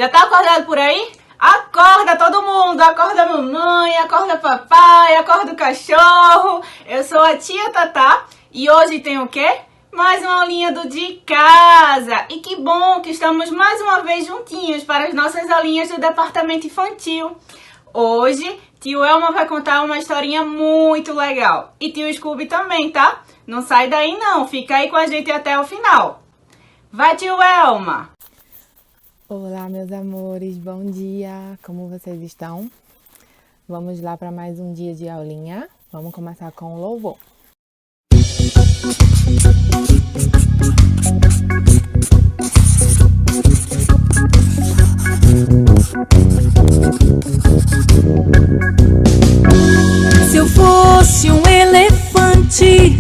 Já tá acordado por aí? Acorda todo mundo, acorda a mamãe, acorda papai, acorda o cachorro. Eu sou a tia Tatá e hoje tem o quê? Mais uma aulinha do De Casa. E que bom que estamos mais uma vez juntinhos para as nossas aulinhas do departamento infantil. Hoje, tio Elma vai contar uma historinha muito legal. E tio Scooby também, tá? Não sai daí não, fica aí com a gente até o final. Vai, tio Elma! Olá, meus amores, bom dia! Como vocês estão? Vamos lá para mais um dia de aulinha. Vamos começar com o louvor. Se eu fosse um elefante,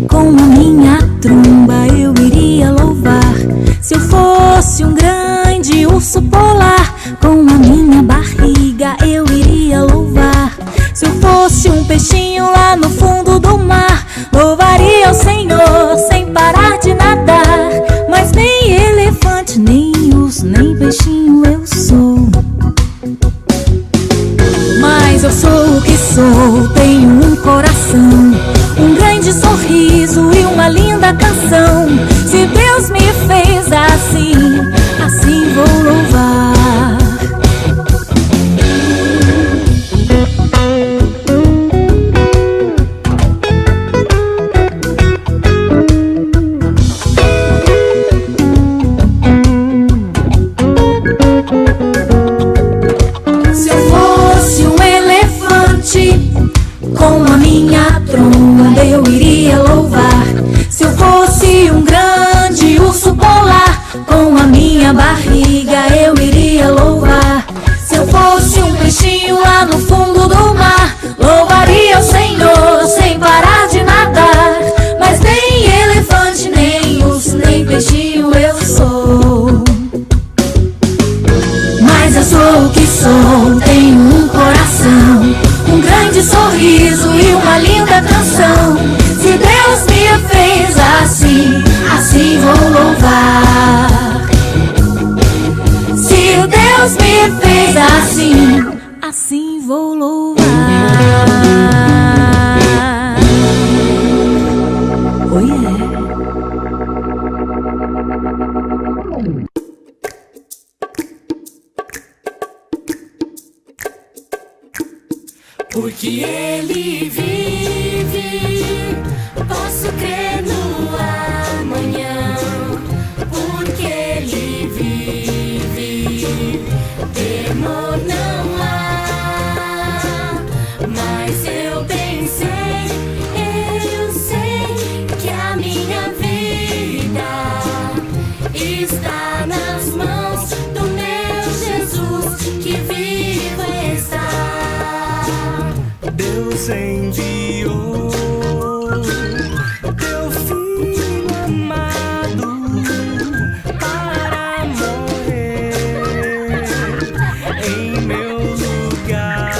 com a minha tromba eu iria louvar. Se eu fosse um grande urso polar, com a minha barriga eu iria louvar. Se eu fosse um peixinho lá no fundo do mar, louvaria o Senhor sem parar de nadar. Mas nem elefante, nem urso, nem peixinho eu sou. Mas eu sou o que sou, tenho um coração, um grande sorriso e uma linda canção. Se Deus me fez assim, assim vou louvar. Se eu fosse um elefante, com a minha tromba eu iria louvar. Se eu fosse um grande urso polar, com a minha barriga eu iria louvar. Se eu fosse um peixinho lá no fundo do mar, louvaria o Senhor sem parar de nadar. Mas nem elefante, nem urso, nem peixinho eu sou. Mas eu sou o que sou, tenho um coração, um grande sorriso e uma linda canção. Se Deus me fez assim, assim vou louvar. Se Deus me fez assim, assim vou louvar. Oh yeah. Porque Ele vive, posso crer no amanhã. Porque Ele vive, temor não há. Mas eu pensei, eu sei que a minha vida está nas mãos do meu Jesus, que vivo está. Deus enviou teu filho amado para morrer em meu lugar.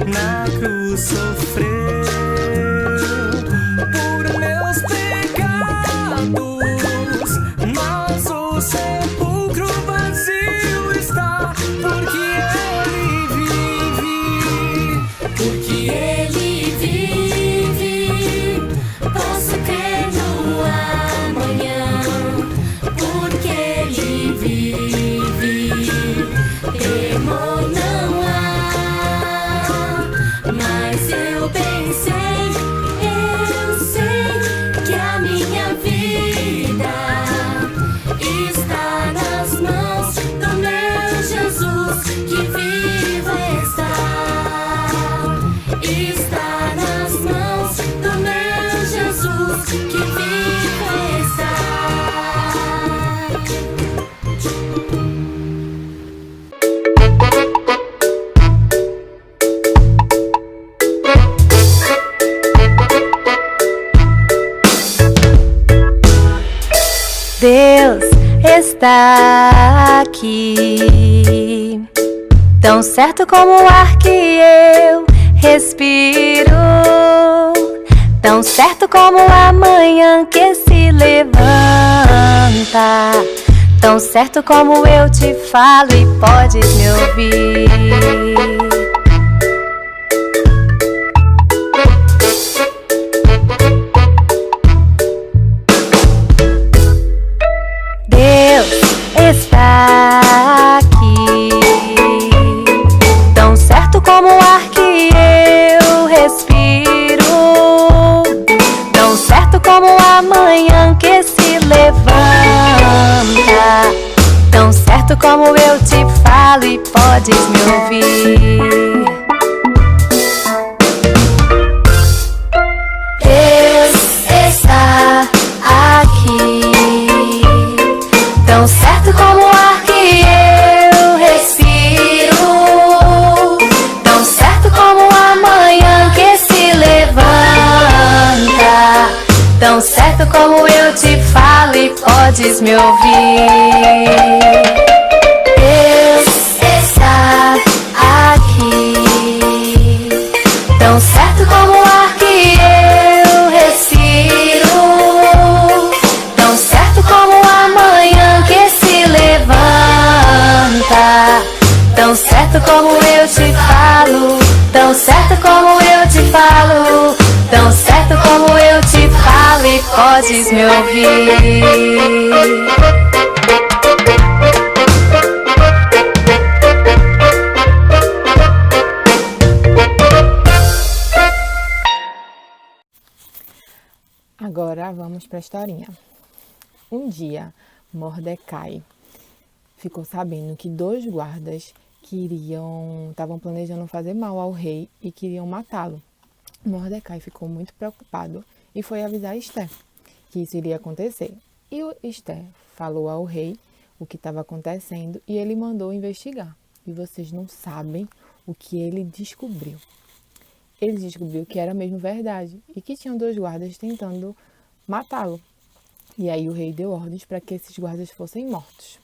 Na cruz sofreu por meus pecados, mas o sepulcro vazio está, porque Ele vive. Porque Ele vive, posso crer no amanhã. Porque Ele vive, temor não há. Mas eu pensei, eu sei que a minha vida está nas mãos do meu Jesus, que vivo está. Está nas mãos do meu Jesus, que vivo está. Deus está aqui, tão certo como o ar que eu respiro, tão certo como a manhã que se levanta, tão certo como eu te falo e podes me ouvir. Deus está aqui, tão certo como o ar que eu respiro, tão certo como a manhã que se levanta, tão certo como eu te falo e podes me ouvir. Deus está aqui, tão certo como o ar que eu respiro, tão certo como a manhã que se levanta, tão certo como eu te falo e podes me ouvir. Deus está aqui, tão certo como o ar que eu respiro, tão certo como a manhã que se levanta, tão certo como eu te falo, tão certo como eu te falo, tão certo como eu te falo e podes me ouvir. Agora vamos para a historinha. Um dia, Mordecai ficou sabendo que 2 guardas estavam planejando fazer mal ao rei e queriam matá-lo. Mordecai ficou muito preocupado e foi avisar Esther que isso iria acontecer. E Esther falou ao rei o que estava acontecendo e ele mandou investigar. E vocês não sabem o que ele descobriu. Ele descobriu que era mesmo verdade e que tinham 2 guardas tentando matá-lo. E aí o rei deu ordens para que esses guardas fossem mortos.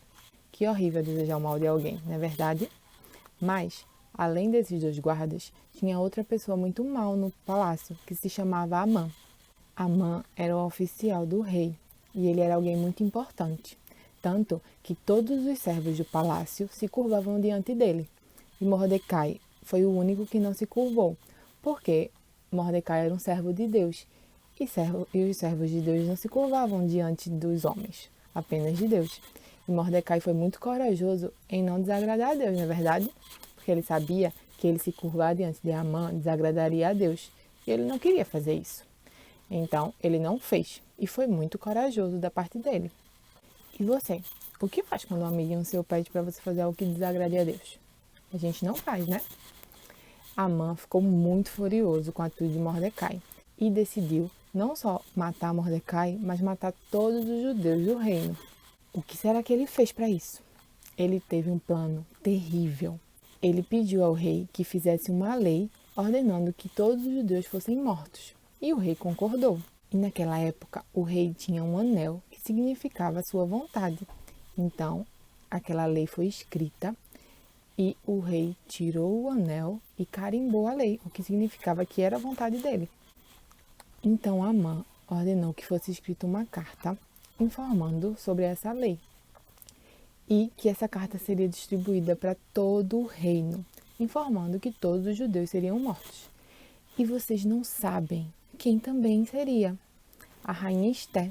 Que horrível desejar o mal de alguém, não é verdade? Mas, além desses 2 guardas, tinha outra pessoa muito mal no palácio, que se chamava Amã. Amã era o oficial do rei e ele era alguém muito importante. Tanto que todos os servos do palácio se curvavam diante dele. E Mordecai foi o único que não se curvou, porque Mordecai era um servo de Deus. E os servos de Deus não se curvavam diante dos homens, apenas de Deus. E Mordecai foi muito corajoso em não desagradar a Deus, não é verdade? Porque ele sabia que ele se curvar diante de Amã desagradaria a Deus. E ele não queria fazer isso. Então, ele não fez. E foi muito corajoso da parte dele. E você? O que faz quando um amiguinho seu pede para você fazer algo que desagrade a Deus? A gente não faz, né? Amã ficou muito furioso com a atitude de Mordecai e decidiu não só matar Mordecai, mas matar todos os judeus do reino. O que será que ele fez para isso? Ele teve um plano terrível. Ele pediu ao rei que fizesse uma lei ordenando que todos os judeus fossem mortos. E o rei concordou. E naquela época, o rei tinha um anel que significava a sua vontade. Então, aquela lei foi escrita e o rei tirou o anel e carimbou a lei, o que significava que era a vontade dele. Então, Amã ordenou que fosse escrita uma carta informando sobre essa lei e que essa carta seria distribuída para todo o reino, informando que todos os judeus seriam mortos. E vocês não sabem quem também seria? A rainha Esther.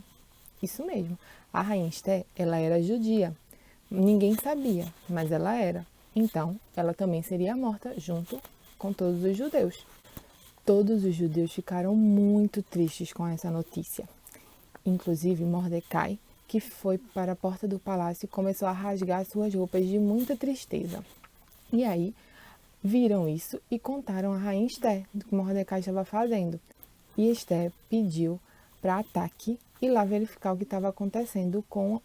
Isso mesmo, a rainha Esther, ela era judia. Ninguém sabia, mas ela era. Então, ela também seria morta junto com todos os judeus. Todos os judeus ficaram muito tristes com essa notícia. Inclusive Mordecai, que foi para a porta do palácio e começou a rasgar suas roupas de muita tristeza. E aí, viram isso e contaram a rainha Esther do que Mordecai estava fazendo. E Esther pediu para ataque ir lá verificar o que estava acontecendo com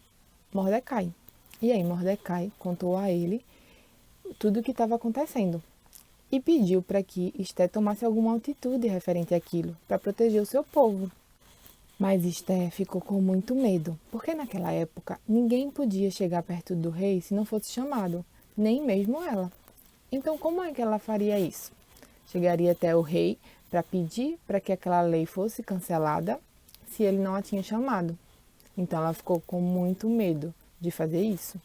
Mordecai. E aí Mordecai contou a ele tudo o que estava acontecendo e pediu para que Esther tomasse alguma atitude referente àquilo, para proteger o seu povo. Mas Esther ficou com muito medo, porque naquela época ninguém podia chegar perto do rei se não fosse chamado, nem mesmo ela. Então como é que ela faria isso? Chegaria até o rei para pedir para que aquela lei fosse cancelada se ele não a tinha chamado. Então ela ficou com muito medo de fazer isso.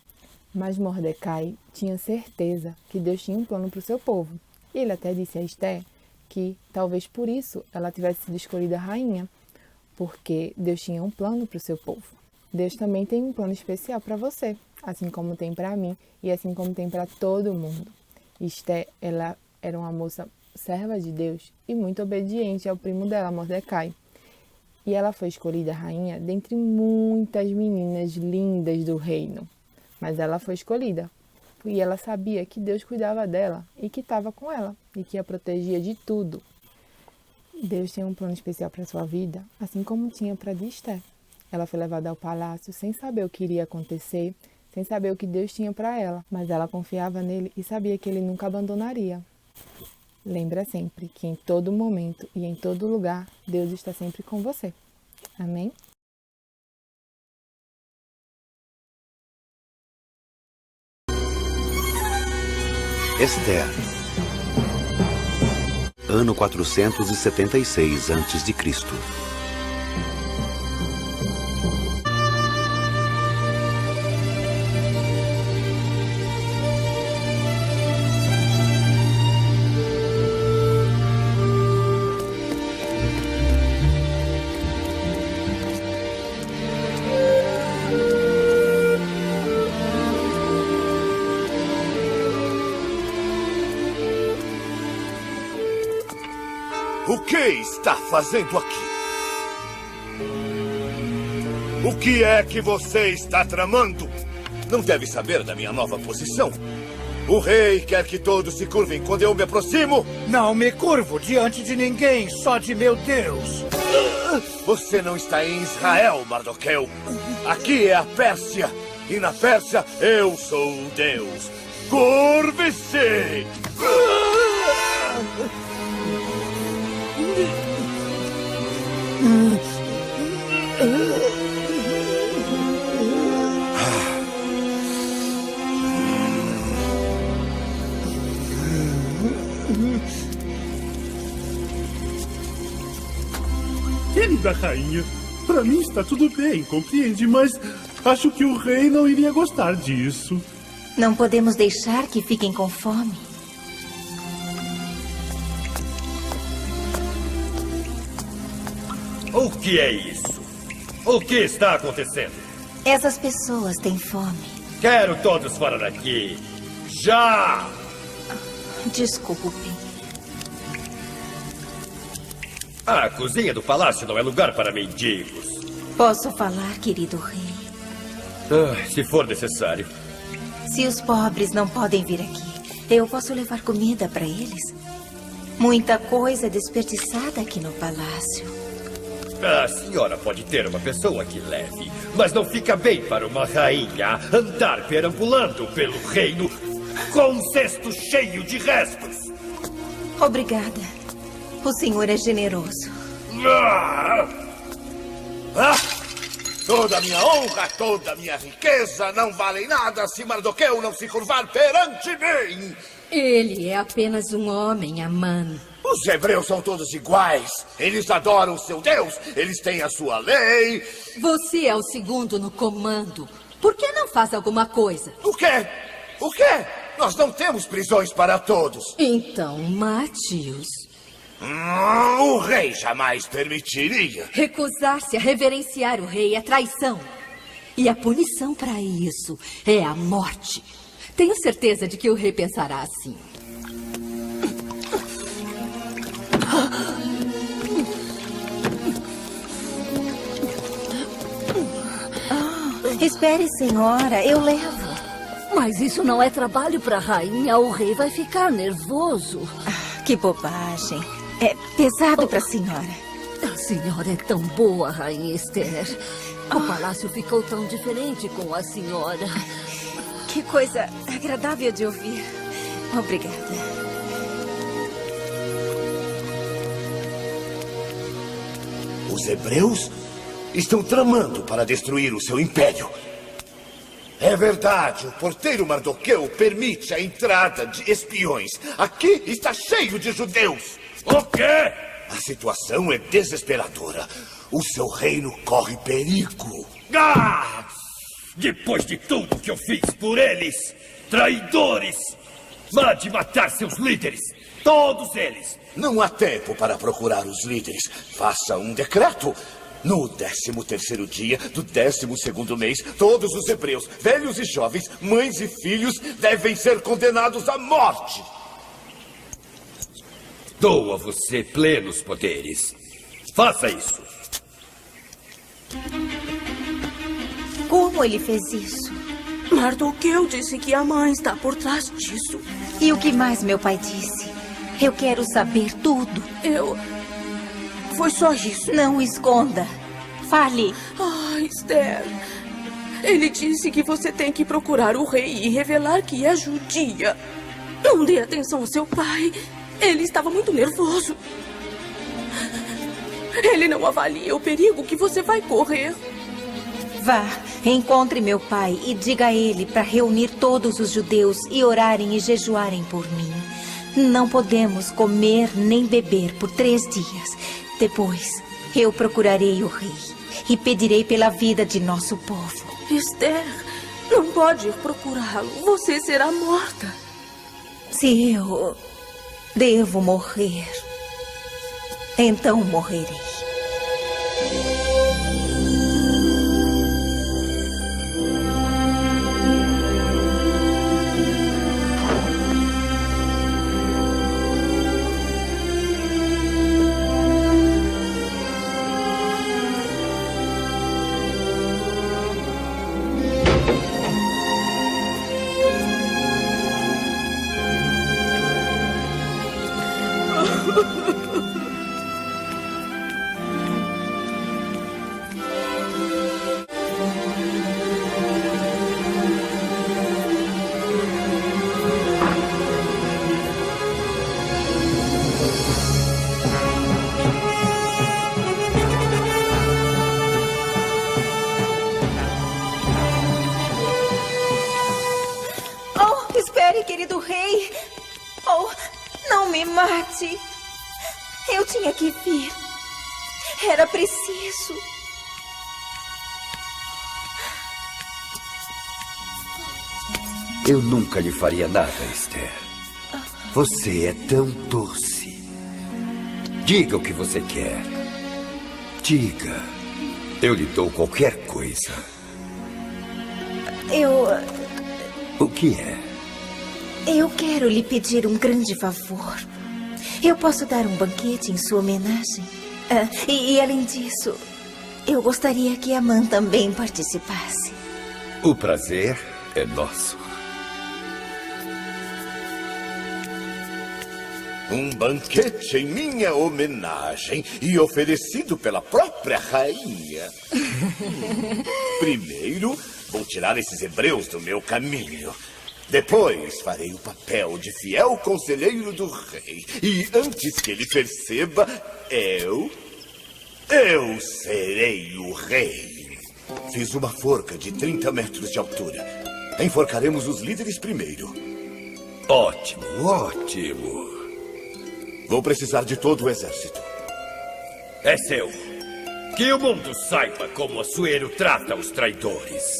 Mas Mordecai tinha certeza que Deus tinha um plano para o seu povo. E ele até disse a Esther que talvez por isso ela tivesse sido escolhida rainha, porque Deus tinha um plano para o seu povo. Deus também tem um plano especial para você, assim como tem para mim e assim como tem para todo mundo. Esther, ela era uma moça serva de Deus e muito obediente ao primo dela, Mordecai. E ela foi escolhida rainha dentre muitas meninas lindas do reino. Mas ela foi escolhida e ela sabia que Deus cuidava dela e que estava com ela e que a protegia de tudo. Deus tem um plano especial para sua vida, assim como tinha para de Esther. Ela foi levada ao palácio sem saber o que iria acontecer, sem saber o que Deus tinha para ela, mas ela confiava nele e sabia que ele nunca abandonaria. Lembra sempre que em todo momento e em todo lugar, Deus está sempre com você. Amém? Esther. Ano 476 a.C. O que está fazendo aqui? O que é que você está tramando? Não deve saber da minha nova posição. O rei quer que todos se curvem quando eu me aproximo. Não me curvo diante de ninguém, só de meu Deus. Você não está em Israel, Mardoqueu. Aqui é a Pérsia. E na Pérsia eu sou o Deus. Curve-se! Querida rainha, pra mim está tudo bem, compreende? Mas acho que o rei não iria gostar disso. Não podemos deixar que fiquem com fome. O que é isso? O que está acontecendo? Essas pessoas têm fome. Quero todos fora daqui. Já! Desculpe. A cozinha do palácio não é lugar para mendigos. Posso falar, querido rei? Se for necessário. Se os pobres não podem vir aqui, eu posso levar comida para eles. Muita coisa é desperdiçada aqui no palácio. A senhora pode ter uma pessoa que leve, mas não fica bem para uma rainha andar perambulando pelo reino com um cesto cheio de restos. Obrigada. O senhor é generoso. Toda a minha honra, toda a minha riqueza não valem nada se Mardoqueu não se curvar perante mim. Ele é apenas um homem, Amã. Os hebreus são todos iguais. Eles adoram o seu Deus. Eles têm a sua lei. Você é o segundo no comando. Por que não faz alguma coisa? O quê? O quê? Nós não temos prisões para todos. Então, mate-os. O rei jamais permitiria. Recusar-se a reverenciar o rei é traição. E a punição para isso é a morte. Tenho certeza de que o rei pensará assim. Espere, senhora, eu levo. Mas isso não é trabalho para a rainha. O rei vai ficar nervoso. Que bobagem. É pesado para a senhora. A senhora é tão boa, rainha Esther. O palácio ficou tão diferente com a senhora. Que coisa agradável de ouvir. Obrigada. Os hebreus estão tramando para destruir o seu império. É verdade, o porteiro Mardoqueu permite a entrada de espiões. Aqui está cheio de judeus. O quê? A situação é desesperadora. O seu reino corre perigo. Depois de tudo que eu fiz por eles, traidores! Mande matar seus líderes! Todos eles! Não há tempo para procurar os líderes. Faça um decreto. No 13º dia do 12º mês, todos os hebreus, velhos e jovens, mães e filhos, devem ser condenados à morte. Dou a você plenos poderes. Faça isso. Como ele fez isso? Mardoqueu disse que a mãe está por trás disso. E o que mais meu pai disse? Eu quero saber tudo. Foi só isso. Não esconda. Fale. Esther. Ele disse que você tem que procurar o rei e revelar que é judia. Não dê atenção ao seu pai. Ele estava muito nervoso. Ele não avalia o perigo que você vai correr. Vá, encontre meu pai e diga a ele para reunir todos os judeus e orarem e jejuarem por mim. Não podemos comer nem beber por 3 dias. Depois, eu procurarei o rei e pedirei pela vida de nosso povo. Esther, não pode ir procurá-lo. Você será morta. Se eu devo morrer, então morrerei. Querido rei, não me mate. Eu tinha que vir. Era preciso. Eu nunca lhe faria nada, Esther. Você é tão doce. Diga o que você quer. Diga. Eu lhe dou qualquer coisa. O que é? Eu quero lhe pedir um grande favor. Eu posso dar um banquete em sua homenagem? E além disso, eu gostaria que a mãe também participasse. O prazer é nosso. Um banquete em minha homenagem e oferecido pela própria rainha. Primeiro, vou tirar esses hebreus do meu caminho. Depois farei o papel de fiel conselheiro do rei. E antes que ele perceba, eu serei o rei. Fiz uma forca de 30 metros de altura. Enforcaremos os líderes primeiro. Ótimo, ótimo. Vou precisar de todo o exército. É seu. Que o mundo saiba como Assuero trata os traidores.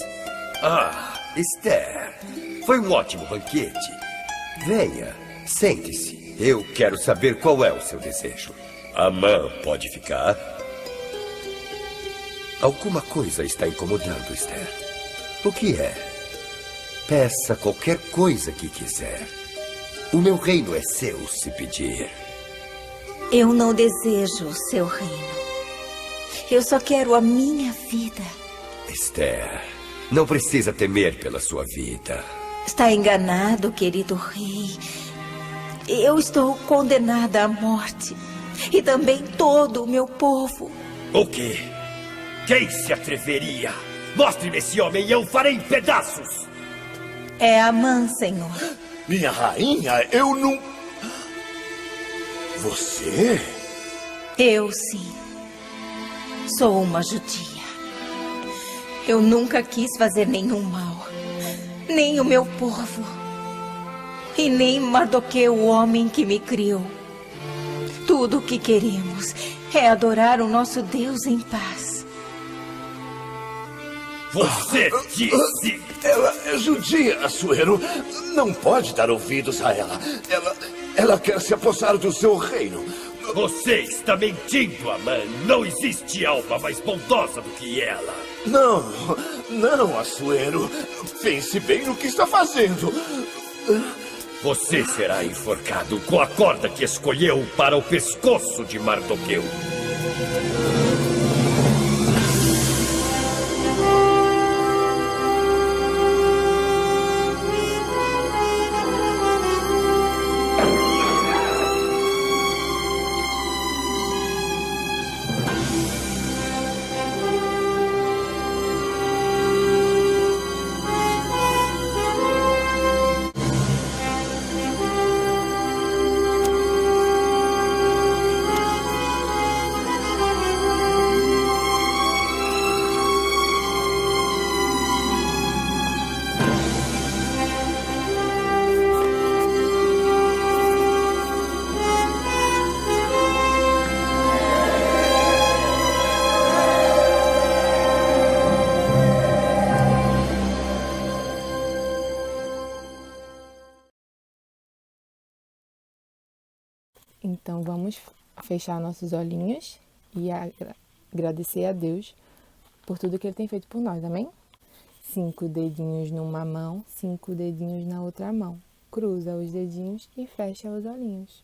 Esther, foi um ótimo banquete. Venha, sente-se. Eu quero saber qual é o seu desejo. Amã pode ficar? Alguma coisa está incomodando, Esther. O que é? Peça qualquer coisa que quiser. O meu reino é seu se pedir. Eu não desejo o seu reino. Eu só quero a minha vida. Esther, não precisa temer pela sua vida. Está enganado, querido rei. Eu estou condenada à morte. E também todo o meu povo. O quê? Quem se atreveria? Mostre-me esse homem e eu o farei em pedaços. É Amã, senhor. Minha rainha, eu não... Você? Eu, sim. Sou uma judia. Eu nunca quis fazer nenhum mal. Nem o meu povo. E nem Mardoqueu, o homem que me criou. Tudo o que queremos é adorar o nosso Deus em paz. Você disse... Ela é judia, Asuero. Não pode dar ouvidos a ela. Ela quer se apossar do seu reino. Você está mentindo, Aman. Não existe alma mais bondosa do que ela. Não, Asuero. Pense bem no que está fazendo. Você será enforcado com a corda que escolheu para o pescoço de Mardoqueu. Então vamos fechar nossos olhinhos e agradecer a Deus por tudo que Ele tem feito por nós, amém? 5 dedinhos numa mão, 5 dedinhos na outra mão. Cruza os dedinhos e fecha os olhinhos.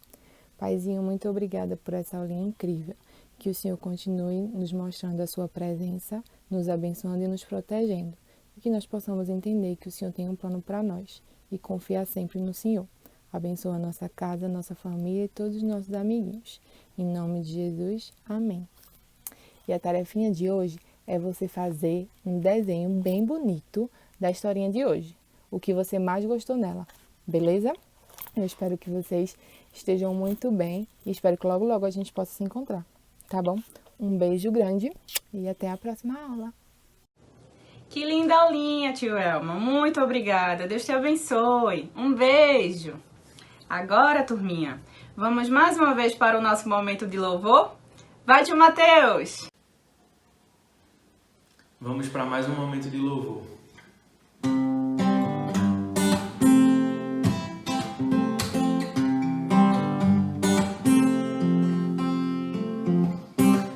Paizinho, muito obrigada por essa aulinha incrível. Que o Senhor continue nos mostrando a sua presença, nos abençoando e nos protegendo. E que nós possamos entender que o Senhor tem um plano para nós e confiar sempre no Senhor. Abençoa a nossa casa, nossa família e todos os nossos amiguinhos. Em nome de Jesus, amém. E a tarefinha de hoje é você fazer um desenho bem bonito da historinha de hoje. O que você mais gostou nela, beleza? Eu espero que vocês estejam muito bem e espero que logo, logo a gente possa se encontrar, tá bom? Um beijo grande e até a próxima aula. Que linda aulinha, tio Elma. Muito obrigada. Deus te abençoe. Um beijo. Agora, turminha, vamos mais uma vez para o nosso momento de louvor? Vai, tio Mateus! Vamos para mais um momento de louvor.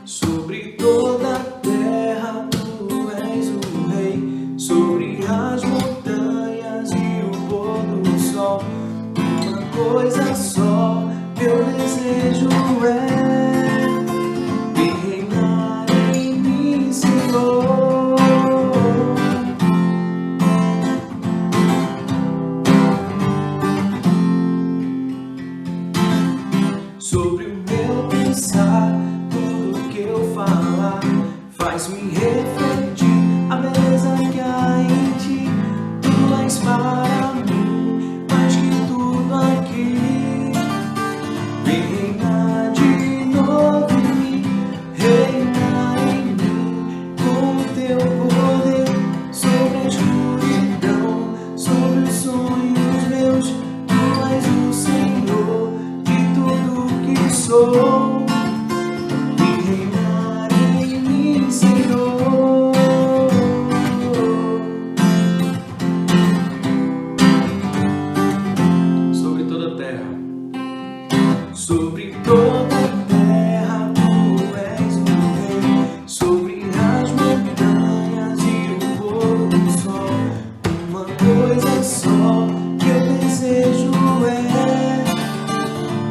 Sobre toda a terra tu és o rei, sobre as montanhas e o pôr do sol. Coisa só, meu desejo é de reinar em mim, Senhor. Sobre o meu pensar, tudo que eu falar faz-me refletir a beleza que há em ti. Tu és para mim mais que tudo aqui. Vem reinar de novo em mim, reinar em mim com o teu poder sobre a escuridão, sobre os sonhos meus. Tu és o Senhor de tudo que sou. Vem reinar em mim, Senhor. Sobre toda a terra, sobre toda a terra, tu és o rei, sobre as montanhas e o pôr do sol. Uma coisa só que eu desejo é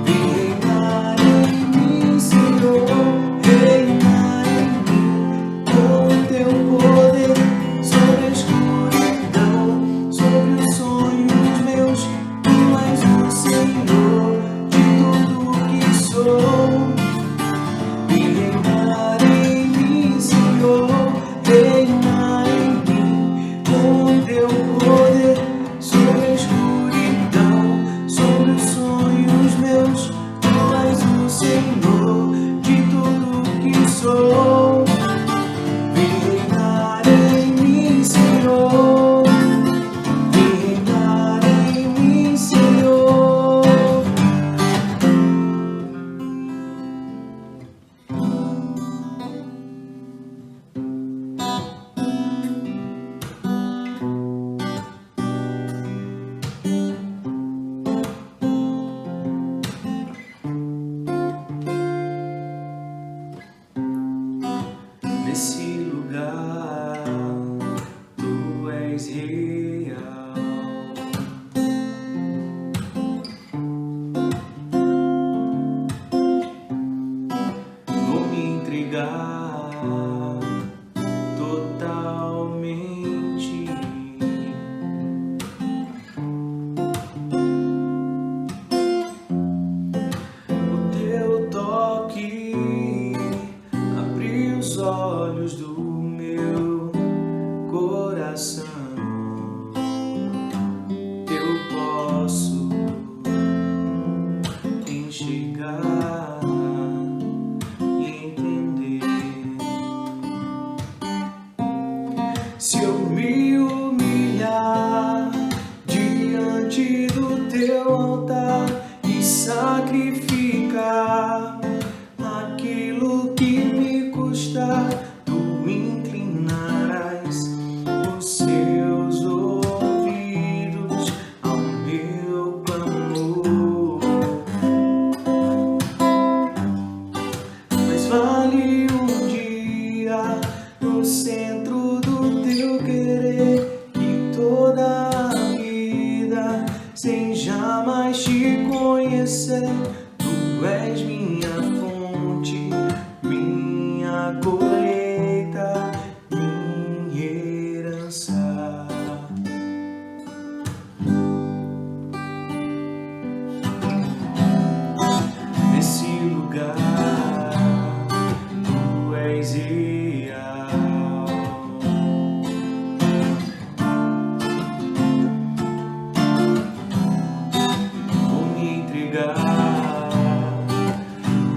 vir reinar em teu altar e sacrificar aquilo que me custar. Tu inclinarás os seus ouvidos ao meu clamor. Mas vale um dia no centro do teu querer que toda a vida sem jamais te conhecer. Tu és minha fonte, minha colheita, minha herança. Nesse lugar tu és real. Vou me entregar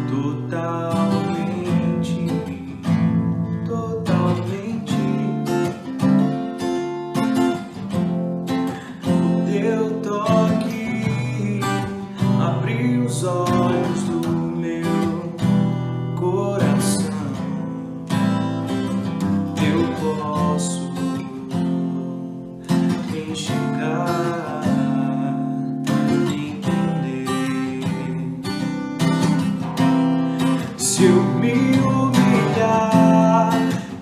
totalmente, totalmente. O teu toque abriu os olhos do meu coração. Eu posso enxergar, entender. Se eu me humilhar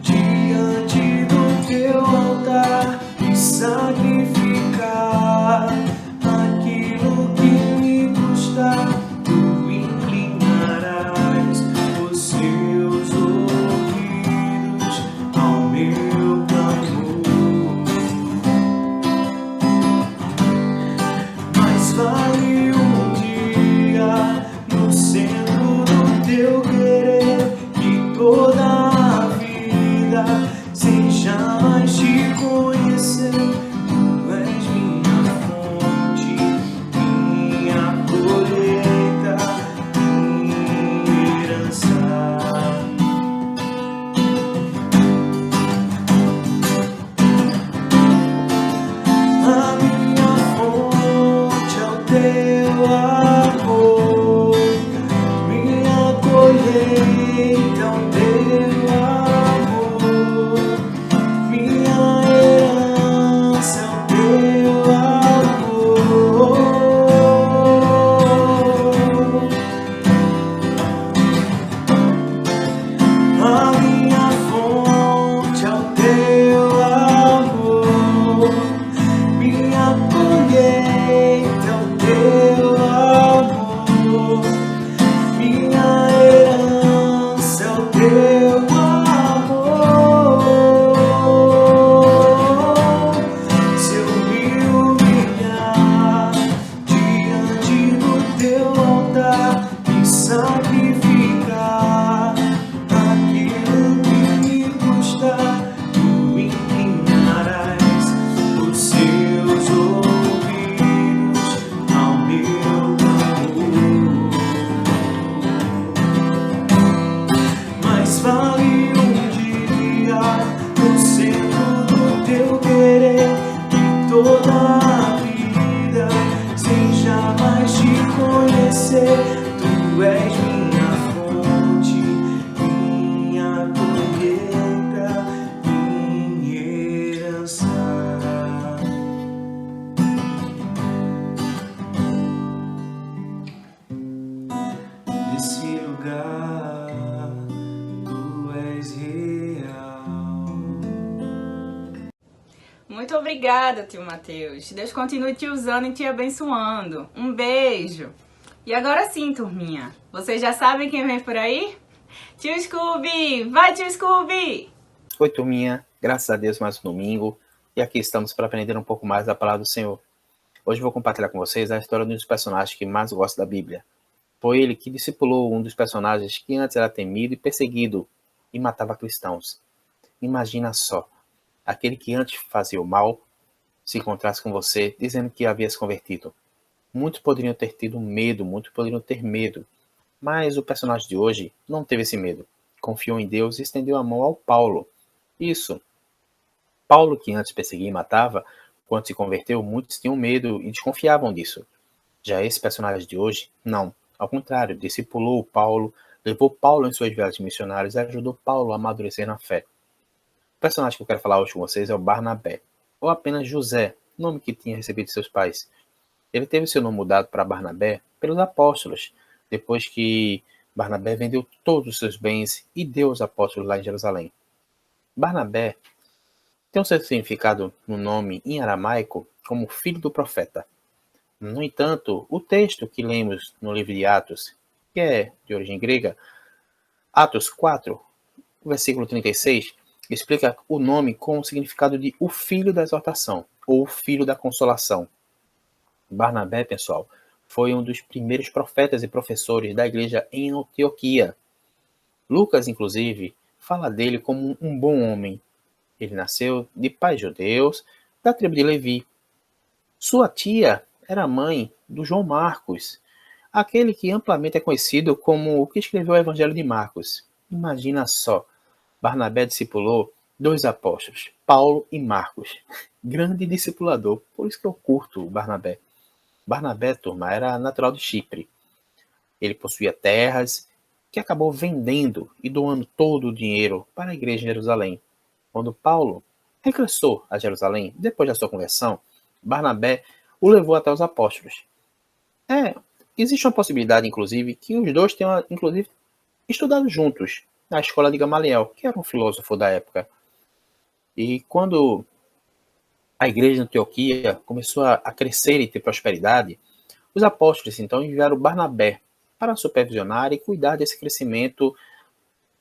diante do teu altar e sacrificar aquilo que me custar, tu inclinarás os seus ouvidos ao meu clamor. Mas vale um dia no centro do teu querer que toda a vida sem jamais te conhecer. Tu és minha fonte, minha colheita, minha herança. A minha fonte é o teu amor, minha colheita é o teu amor, minha herança é o teu amor. A minha fonte é o teu amor, minha colheita é o teu amor, minha herança é o teu amor. Se eu me humilhar diante do teu altar e sacrificar aquilo que me custar, tu inclinarás os seus ouvidos ao meu clamor. Mas vale um dia no centro do teu querer que toda a vida sem jamais te conhecer. Tu és minha fonte, minha colheita, minha herança. Nesse lugar tu és real. Muito obrigada, tio Mateus. Deus continue te usando e te abençoando. Um beijo. E agora sim, turminha. Vocês já sabem quem vem por aí? Tio Scooby! Vai, tio Scooby! Oi, turminha. Graças a Deus, mais um domingo. E aqui estamos para aprender um pouco mais da palavra do Senhor. Hoje vou compartilhar com vocês a história de um dos personagens que mais gosto da Bíblia. Foi ele que discipulou um dos personagens que antes era temido e perseguido e matava cristãos. Imagina só, aquele que antes fazia o mal se encontrasse com você dizendo que havia se convertido. Muitos poderiam ter tido medo, muitos poderiam ter medo. Mas o personagem de hoje não teve esse medo. Confiou em Deus e estendeu a mão ao Paulo. Isso. Paulo, que antes perseguia e matava, quando se converteu, muitos tinham medo e desconfiavam disso. Já esse personagem de hoje, não. Ao contrário, discipulou Paulo, levou Paulo em suas viagens missionárias e ajudou Paulo a amadurecer na fé. O personagem que eu quero falar hoje com vocês é o Barnabé, ou apenas José, nome que tinha recebido de seus pais. Ele teve seu nome mudado para Barnabé pelos apóstolos, depois que Barnabé vendeu todos os seus bens e deu aos apóstolos lá em Jerusalém. Barnabé tem um certo significado no nome em aramaico como filho do profeta. No entanto, o texto que lemos no livro de Atos, que é de origem grega, Atos 4, versículo 36, explica o nome com o significado de o filho da exortação, ou o filho da consolação. Barnabé, pessoal, foi um dos primeiros profetas e professores da igreja em Antioquia. Lucas, inclusive, fala dele como um bom homem. Ele nasceu de pais judeus, da tribo de Levi. Sua tia era mãe do João Marcos, aquele que amplamente é conhecido como o que escreveu o Evangelho de Marcos. Imagina só, Barnabé discipulou 2 apóstolos, Paulo e Marcos. Grande discipulador, por isso que eu curto o Barnabé. Barnabé, turma, era natural de Chipre. Ele possuía terras que acabou vendendo e doando todo o dinheiro para a igreja em Jerusalém. Quando Paulo regressou a Jerusalém, depois da sua conversão, Barnabé o levou até os apóstolos. Existe uma possibilidade, inclusive, que os dois tenham, inclusive, estudado juntos na escola de Gamaliel, que era um filósofo da época. E quando a igreja de Antioquia começou a crescer e ter prosperidade, os apóstolos, então, enviaram Barnabé para supervisionar e cuidar desse crescimento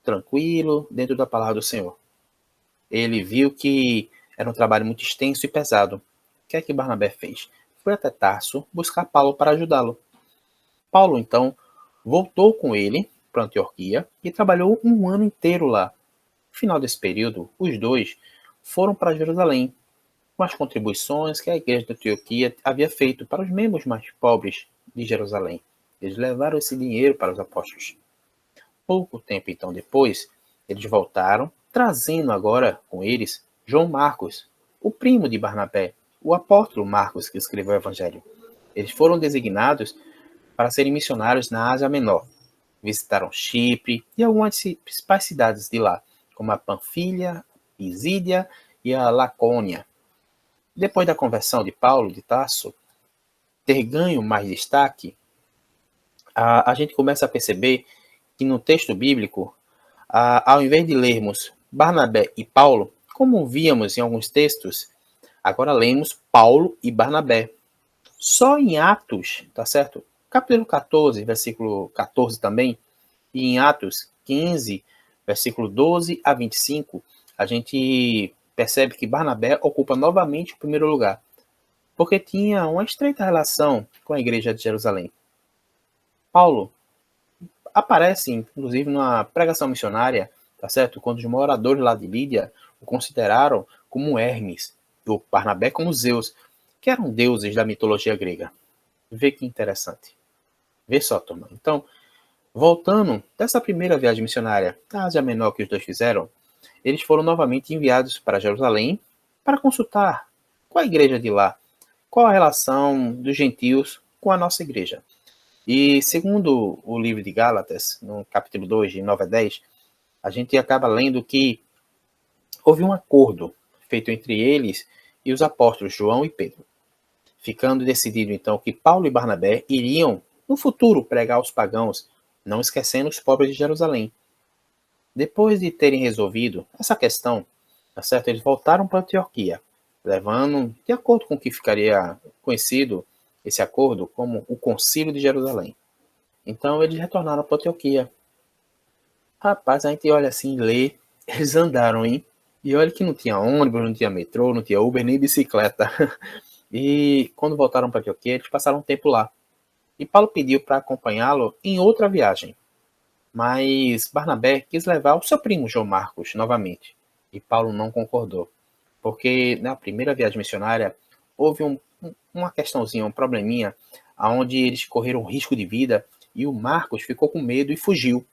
tranquilo dentro da palavra do Senhor. Ele viu que era um trabalho muito extenso e pesado. O que é que Barnabé fez? Foi até Tarso buscar Paulo para ajudá-lo. Paulo, então, voltou com ele para Antioquia e trabalhou um ano inteiro lá. No final desse período, os dois foram para Jerusalém, com as contribuições que a igreja de Antioquia havia feito para os membros mais pobres de Jerusalém. Eles levaram esse dinheiro para os apóstolos. Pouco tempo então depois, eles voltaram, trazendo agora com eles João Marcos, o primo de Barnabé, o apóstolo Marcos que escreveu o Evangelho. Eles foram designados para serem missionários na Ásia Menor. Visitaram Chipre e algumas principais cidades de lá, como a Panfilha, Pisídia e a Lacônia. Depois da conversão de Paulo de Tarso ter ganho mais destaque, a gente começa a perceber que no texto bíblico, ao invés de lermos Barnabé e Paulo, como víamos em alguns textos, agora lemos Paulo e Barnabé. Só em Atos, tá certo? Capítulo 14, versículo 14 também, e em Atos 15, versículo 12 a 25, a gente percebe que Barnabé ocupa novamente o primeiro lugar, porque tinha uma estreita relação com a igreja de Jerusalém. Paulo aparece, inclusive, numa pregação missionária, tá certo? Quando os moradores lá de Lídia o consideraram como Hermes, e o Barnabé como Zeus, que eram deuses da mitologia grega. Vê que interessante. Vê só, turma. Então, voltando dessa primeira viagem missionária da Ásia Menor que os dois fizeram, eles foram novamente enviados para Jerusalém para consultar com a igreja de lá, qual a relação dos gentios com a nossa igreja. E segundo o livro de Gálatas, no capítulo 2, de 9 a 10, a gente acaba lendo que houve um acordo feito entre eles e os apóstolos João e Pedro, ficando decidido então que Paulo e Barnabé iriam, no futuro, pregar aos pagãos, não esquecendo os pobres de Jerusalém. Depois de terem resolvido essa questão, tá certo? Eles voltaram para Antioquia, levando, de acordo com o que ficaria conhecido, esse acordo como o Concílio de Jerusalém. Então eles retornaram para Antioquia. Rapaz, a gente olha assim, lê, eles andaram, hein? E olha que não tinha ônibus, não tinha metrô, não tinha Uber, nem bicicleta. E quando voltaram para Antioquia, eles passaram um tempo lá. E Paulo pediu para acompanhá-lo em outra viagem. Mas Barnabé quis levar o seu primo João Marcos novamente. E Paulo não concordou. Porque na primeira viagem missionária houve uma questãozinha, um probleminha, onde eles correram risco de vida e o Marcos ficou com medo e fugiu.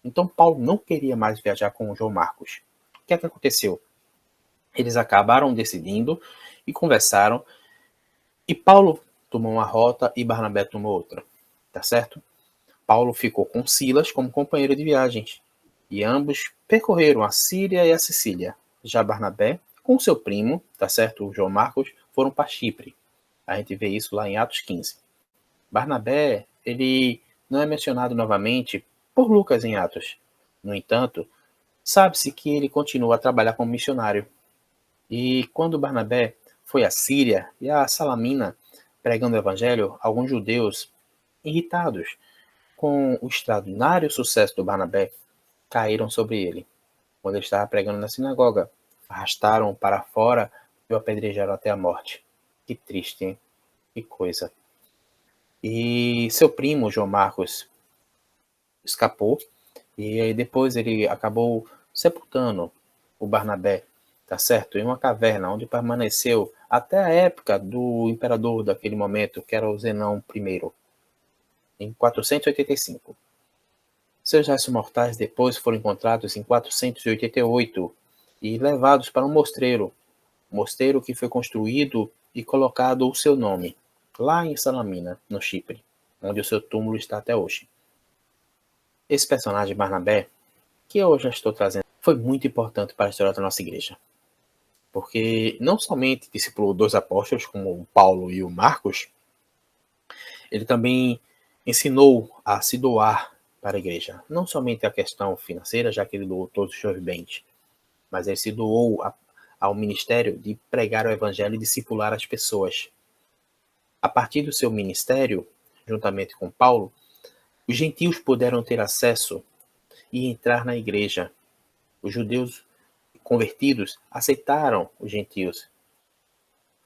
Então Paulo não queria mais viajar com o João Marcos. O que é que aconteceu? Eles acabaram decidindo e conversaram. E Paulo tomou uma rota e Barnabé tomou outra, tá certo? Paulo ficou com Silas como companheiro de viagens, e ambos percorreram a Síria e a Sicília. Já Barnabé, com seu primo, tá certo, o João Marcos, foram para Chipre. A gente vê isso lá em Atos 15. Barnabé, ele não é mencionado novamente por Lucas em Atos. No entanto, sabe-se que ele continua a trabalhar como missionário. E quando Barnabé foi à Síria e a Salamina pregando o evangelho, alguns judeus, irritados com o extraordinário sucesso do Barnabé, caíram sobre ele. Quando ele estava pregando na sinagoga, arrastaram-o para fora e o apedrejaram até a morte. Que triste, hein? Que coisa. E seu primo, João Marcos, escapou, e aí depois ele acabou sepultando o Barnabé, tá certo? Em uma caverna, onde permaneceu até a época do imperador daquele momento, que era o Zenão I, em 485. Seus restos mortais depois foram encontrados em 488 e levados para um mosteiro que foi construído e colocado o seu nome, lá em Salamina, no Chipre, onde o seu túmulo está até hoje. Esse personagem Barnabé, que eu já estou trazendo, foi muito importante para a história da nossa igreja. Porque não somente discipulou 2 apóstolos, como o Paulo e o Marcos, ele também ensinou a se doar para a igreja. Não somente a questão financeira, já que ele doou todos os seus bens, mas ele se doou ao ministério de pregar o evangelho e discipular as pessoas. A partir do seu ministério, juntamente com Paulo, os gentios puderam ter acesso e entrar na igreja. Os judeus convertidos aceitaram os gentios.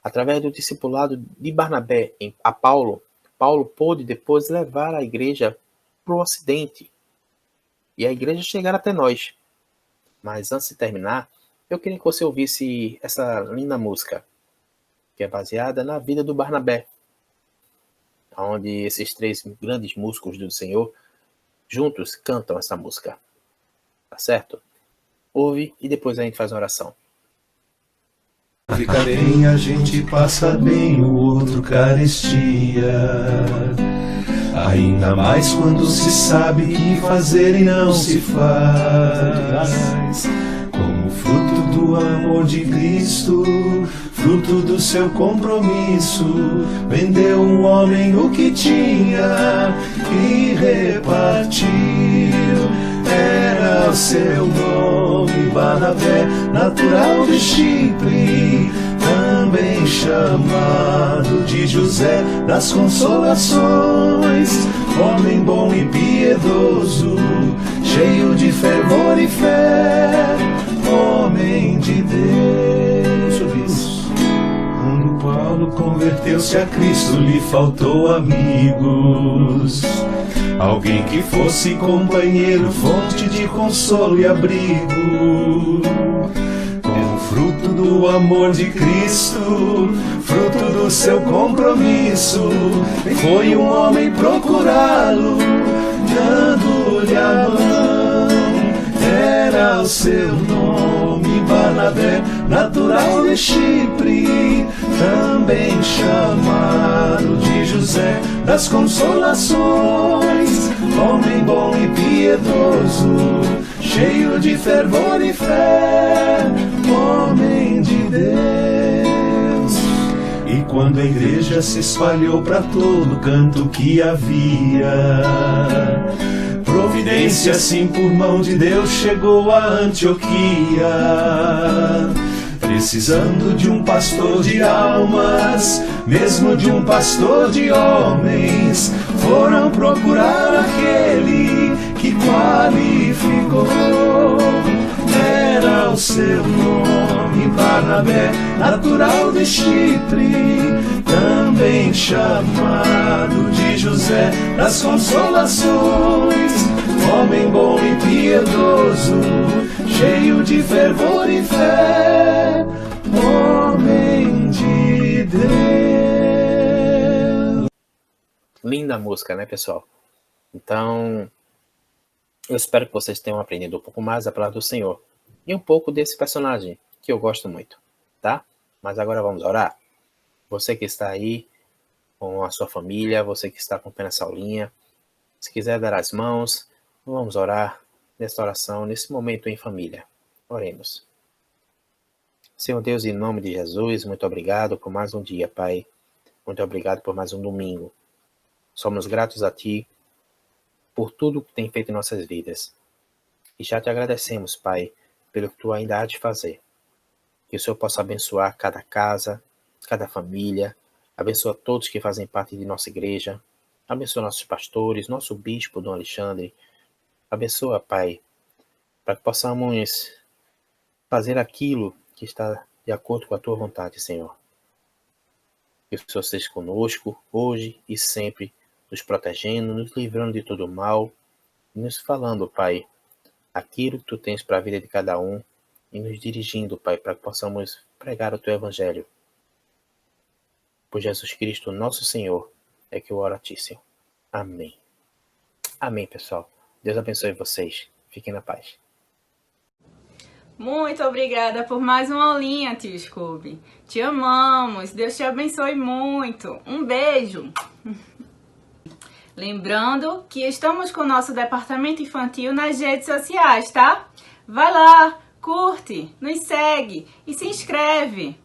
Através do discipulado de Barnabé a Paulo, Paulo pôde depois levar a igreja para o Ocidente e a igreja chegar até nós. Mas antes de terminar, eu queria que você ouvisse essa linda música, que é baseada na vida do Barnabé, onde esses 3 grandes músicos do Senhor juntos cantam essa música. Tá certo? Ouve e depois a gente faz uma oração. Fica bem, a gente passa bem, o outro carestia. Ainda mais quando se sabe que fazer e não se faz. Como fruto do amor de Cristo, fruto do seu compromisso, vendeu um homem o que tinha e repartiu. Era o seu nome, Barnabé, natural de Chipre, também chamado de José das Consolações, homem bom e piedoso, cheio de fervor e fé, homem de Deus. Quando Paulo converteu-se a Cristo, lhe faltou amigos, alguém que fosse companheiro, fonte de consolo e abrigo. Como fruto do amor de Cristo, fruto do seu compromisso, foi um homem procurá-lo, dando-lhe a mão. Era o seu nome, Barnabé, natural de Chipre, também chamado de José das Consolações, homem bom e piedoso, cheio de fervor e fé, homem de Deus. E quando a igreja se espalhou para todo canto que havia, providência assim por mão de Deus chegou a Antioquia. Precisando de um pastor de almas, mesmo de um pastor de homens, foram procurar aquele que qualificou. Era o seu nome, Barnabé, natural de Chipre, também chamado de José das Consolações, homem bom e piedoso, cheio de fervor e fé, homem de Deus. Linda música, né, pessoal? Então, eu espero que vocês tenham aprendido um pouco mais a palavra do Senhor e um pouco desse personagem que eu gosto muito, tá? Mas agora vamos orar. Você que está aí com a sua família, você que está acompanhando essa aulinha. Se quiser dar as mãos, vamos orar nesta oração, nesse momento em família. Oremos. Senhor Deus, em nome de Jesus, muito obrigado por mais um dia, Pai. Muito obrigado por mais um domingo. Somos gratos a Ti por tudo que tem feito em nossas vidas. E já te agradecemos, Pai, pelo que Tu ainda há de fazer. Que o Senhor possa abençoar cada casa, cada família, abençoa todos que fazem parte de nossa igreja, abençoa nossos pastores, nosso bispo, Dom Alexandre. Abençoa, Pai, para que possamos fazer aquilo que está de acordo com a Tua vontade, Senhor. Que o Senhor esteja conosco, hoje e sempre, nos protegendo, nos livrando de todo mal, e nos falando, Pai, aquilo que Tu tens para a vida de cada um, e nos dirigindo, Pai, para que possamos pregar o Teu Evangelho. Por Jesus Cristo, nosso Senhor, é que eu oro a Ti, Senhor. Amém. Amém, pessoal. Deus abençoe vocês. Fiquem na paz. Muito obrigada por mais uma aulinha, tio Scooby. Te amamos. Deus te abençoe muito. Um beijo. Lembrando que estamos com o nosso departamento infantil nas redes sociais, tá? Vai lá, curte, nos segue e se inscreve.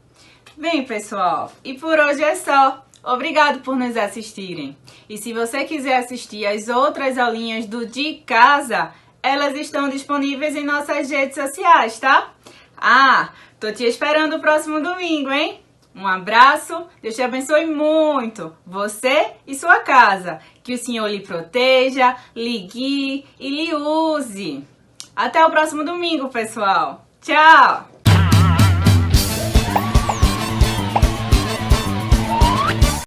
Bem, pessoal, e por hoje é só. Obrigado por nos assistirem. E se você quiser assistir as outras aulinhas do De Casa, elas estão disponíveis em nossas redes sociais, tá? Ah, tô te esperando o próximo domingo, hein? Um abraço, Deus te abençoe muito, você e sua casa. Que o Senhor lhe proteja, lhe guie e lhe use. Até o próximo domingo, pessoal. Tchau!